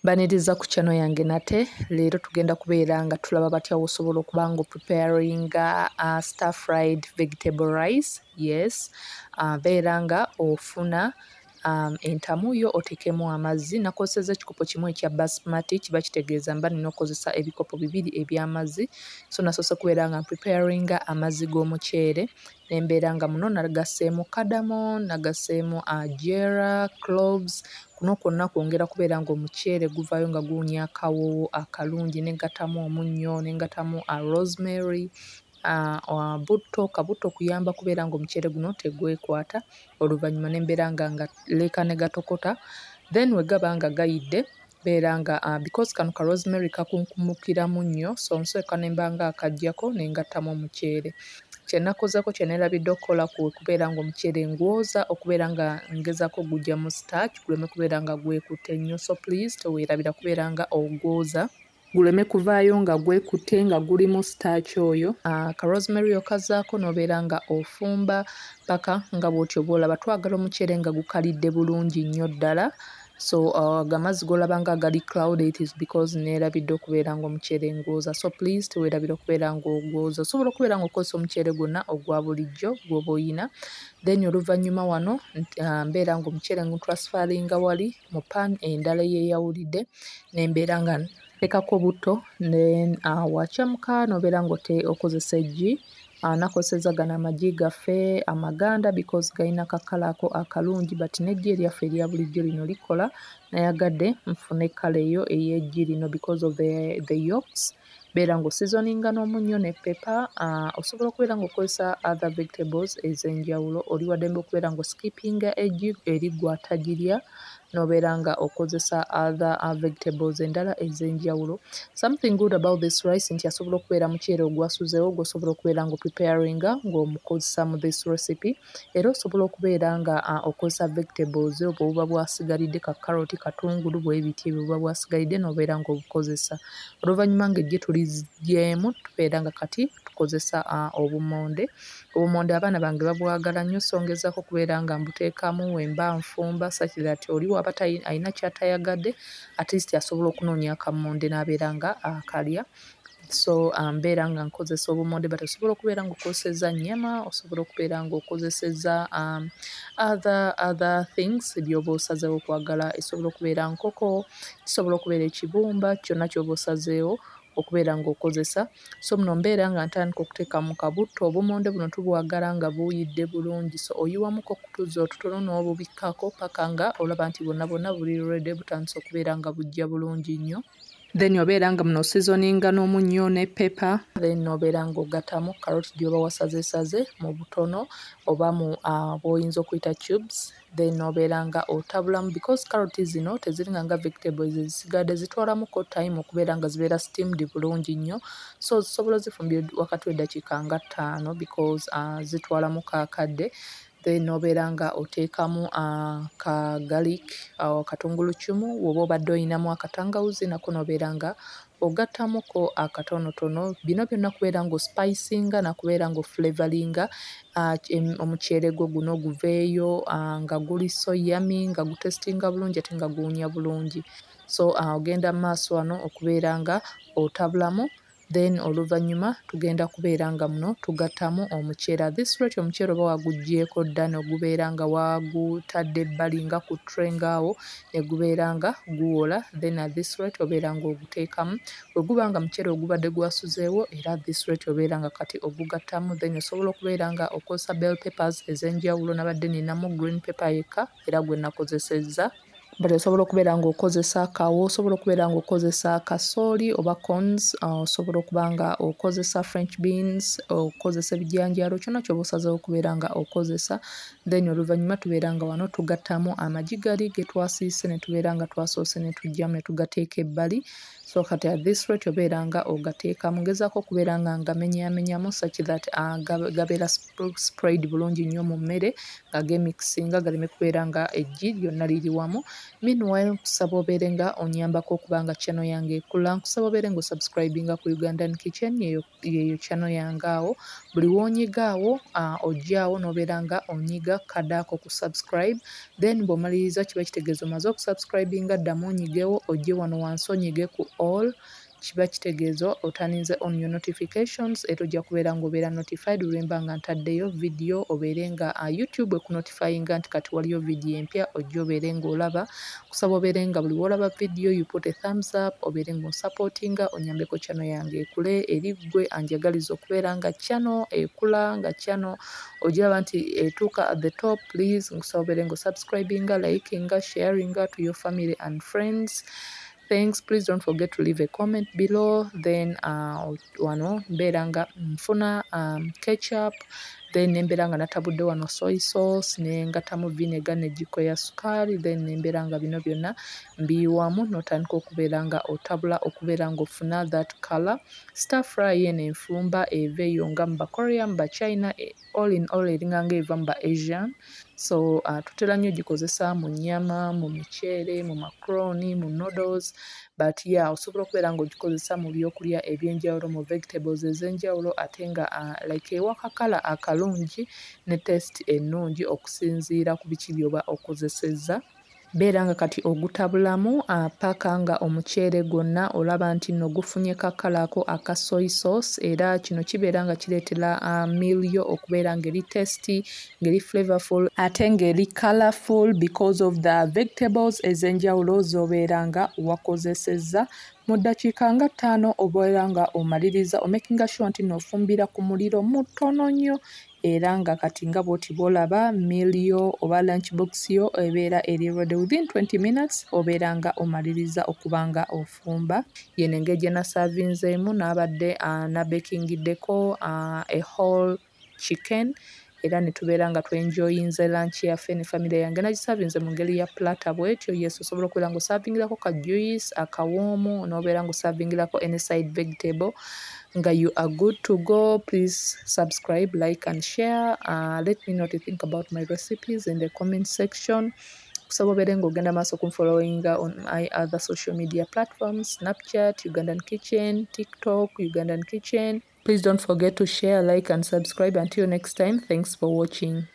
Baniriza ku channel yange nate leero tugenda kubeera nga tulaba batya osobola okuba nga preparing stir fried vegetable rice. Yes, beera nga ofuna entamu yo otekemu amazzi. Nakozesa ekikopo kimu ekya basmati, kiba kitegeeza mba nina okozesa ebikopo 2 eby'amazzi. So nasoose kubeera nga preparing amazzi g'omuceere, nembeera nga muno nagaseemu cardamom, nagaseemu jeera, cloves. Kuno kwonna kwongera kubeera nga omuceere guvaayo nga guwunya akawoowo akalungi, negatamu omunnyo, negatamu rosemary, butto. Kabutto kuyamba kubeera nga omuceere guno tegwekwata. Oluvannyuma nembeera nga leka ne gatokota, then we gaba nga gayidde beera nga because kano ka rosemary kakunkumukiramu nnyo, so nsooka nemba nga akaggyako nengattamu omuceere. Kye nakozeeko kye neerabidde okukola kubeera nga omuceere ngwoza, okubeera nga ngezaako gujja mu starch guleme kubeera nga gwekutte nnyo. So please teweerabira kubeera nga ogwoza, guleme kuvaayo nga gwekutte nga guli mu starch oyo. Ka rosemary okazaako n'obeera nga ofumba paka nga bw'otyo bw'olaba. Twagala omuceere nga gukalidde bulungi nnyo ddala. So amazzi g'olaba nga gali cloudy, it is because neerabidde okubeera nga omuceere ngwoza. So please teweerabira okubeera nga ogwoza. Osobola okubeera nga okozesa omuceere gwonna ogwa bulijjo gw'oba oyina. Then oluvannyuma wano mbeera nga omuceere ngutransferringa wali mu pan endala eyeeyawulidde, nembeera nga nteekako butto, then wakyamuka n'obeera nga okozesa eggi. Nakozesezza gano amagi gaffe amaganda because galina kakala ako akalungi, but n'eggi eryaffe erya bulijjo lino likola. Nayagadde nfune kala eyo ey'eggi lino because of the yolks. Beera nga osizoninga n'omunnyo ne pepper. Osobola okubeera nga okozesa other vegetables ez'enjawulo. Oli wa ddembe okubeera nga oskipinga eggi eri gw'atagirya, n'obeera nga okozesa other vegetables endala ez'enjawulo. Something good about this rice nti asobola okubeera muceere ogwasuzeewo gw'osobola okubeera nga preparinga ng'omukozesa mu this recipe. Era osobola okubeera nga okozesa vegetables obwo buba bwasigalidde, ka carrot, katungulu, bwe biti ebyo buba bwasigalidde n'obeera ng'obukozesa. Oluvannyuma ng'eggi tuliggyeemu, tubeera nga kati tukozesa obumonde. Obumonde abaana bange babwagala nnyo, so ngezaako okubeera nga mbuteekamu wemba nfumba such that oli waba alina kyatayagadde at least asobola okunoonya akammonde n'abeera nga akalya. So mbeera nga nkozesa obumonde, but osobola okubeera nga okozesezza nnyama, osobola okubeera nga okozesezza other things by'oba osazeewo okwagala. Esobola okubeera nkoko, kisobola okubeera ekibumba, kyonna ky'oba osazeewo okubeera ng'okozesa. So muno mbeera nga ntandika okuteeka mu kabutto. Obumonde buno tubwagala nga buuyidde bulungi, so oyiwamuko okutuuza otutono n'obubikkako paka nga olaba nti bwonna buli ready, butandise okubeera nga bujja bulungi nnyo. Then obeera nga muno seasoninga n'omunnyo ne pepper, then n'obeera ng'ogattamu carrot gy'oba wasazeesaze mu butono oba mu bw'oyinza okuyita cubes, then n'obeera nga otabulamu because carrot zino teziringa nga vegetables ezisigadde, zitwalamuko time okubeera nga zibeera steamed bulungi nnyo. So zisobola zifumbye wakati w'eddakiika nga 5 because zitwalamu kaakadde. Then n'obeera nga oteekamu ka garlic, katungulucumu, woba obadde oyinamu akatangawuzi nako n'obeera nga ogattamuko akatonotono. Bino byonna kubeera ng'ospicinga nakubeera ng'oflavoringa omuceere gwo guno guveeyo nga guli so yummy, nga gutestinga bulungi ate nga guwunya bulungi. So ogenda mu maaso wano okubeera nga otabulamu, then oluvannyuma tugenda kubeera nga muno tugattamu omuceere. This rate omuceere oba waguggyeeko dda n'ogubeera nga wagutadde ebbali nga ku tray ng'awo ne gubeera nga guwola, then at this rate obeera ng'oguteekamu. Bwe guba nga muceere ogubadde gwasuzeewo era at this rate obeera nga kati ogugattamu, then osobola okubeera nga okozesa bell peppers ez'enjawulo. Nabadde ninamu green pepper yekka era gwe nakozesezza. But osobola okubeera ng'okozesa kawo, osobola okubeera ng'okozesa kasooli oba corns, osobola okuba nga okozesa french beans, okozesa ebijanjaalo, kyonna ky'oba osazeewo okubeera nga okozesa. Then oluvannyuma tubeera nga wano tugattamu amagi gali ge twasiise ne tubeera nga twasoose ne tuggyamu ne tugateeka ebbali. So kati at this rate obeera nga ogateekamu, ngezaako okubeera nga ngamenyamenyamu such that gabeera sprayed bulungi nnyo mu mmere nga geemixinga galeme kubeera nga eggi lyonna liri wamu. Meanwhile nkusaba obeere nga onyambako okuba nga channel yange ekula. Nkusaba obeere nga osubscribinga ku Ugandan Kitchen, yeyo channel yange awo. Buli wonyiga awo ojjaawo n'obeera nga onyiga kadde ako ku subscribe, then bw'omaliriza kiba kitegeeza omaze okusubscribinga, ddamu onyigewo ojje wano wansi onyige ku all, kiba kitegeeza otanize on your notifications era ojja kubeera ng'obeera notified olwemba nga ntaddeyo video, obeere nga YouTube ekunotifyinga nti kati waliyo video empya ojje obeere ng'olaba. Kusaba obeere nga buli w'olaba video you put a thumbs up, obeere ng'onsupportinga onyambeko channel yange ekule eri ggwe anjagaliza okubeera nga channel ekula, nga channel ogiraba nti etuuka at the top. Please nkusaba obeere ng'osubscribinga, likinga, sharinga to your family and friends. Thanks. Please don't forget to leave a comment below. Then wano mbeera nga nfuna ketchup, then nembeera nga natabudde wano soy sauce, nengatamu vinegar ne jiko ya sukaali, then nembeera nga bino byonna mbiyiwamu n'otandika okubeera nga otabula okubeera ng'ofuna that color. Stir fry eno enfumba eva eyo nga mu ba Korea, mu ba China, all in all eringa nga eva mu ba Asian. So tutera nnyo gikozesa mu nnyama, mu miceere, mu macaroni, mu noodles, but yeah osobola okubeera ng'ogikozesa mu byokulya eby'enjawulo, mu vegetables ez'enjawulo, ate nga like ewa kakala akalungi ne taste ennungi okusinziira ku biki by'oba okozesezza. Beera nga kati ogutabulamu paka nga omuceere gwonna olaba nti nno gufunye kakala ako aka soy sauce, era kino kibeera nga kireetera meal yo okubeera ng'eri tasty, ng'eri flavorful, ate ng'eri colorful because of the vegetables ez'enjawulo z'obeera nga wakozesezza. Mu ddakiika nga 5 obeera nga omaliriza omakinga sure nti n'ofumbira ku muliro mutono nnyo, era nga kati nga bw'oti bw'olaba meal yo oba lunch box yo ebeera eri ready within 20 minutes obeera nga omaliriza okuba nga ofumba. Yeno engeri gye nasavinzeemu n'abadde nabekingiddeko a whole chicken, era ne tubeera nga twenjoyinze lunch yaffe ne family yange. Nagisavinze mu ngeri ya platter bw'etyo. Yes, osobola okubeera ng'osavingirako ka juice akawoomu, n'obeera ng'osavingirako any side vegetable nga you are good to go. Please subscribe, like and share. Let me know what you think about my recipes in the comment section. Kusaba obeere ng'ogenda maaso kunfollowinga on my other social media platforms, Snapchat, Ugandan Kitchen, TikTok, Ugandan Kitchen. Please don't forget to share, like and subscribe. Until next time, thanks for watching.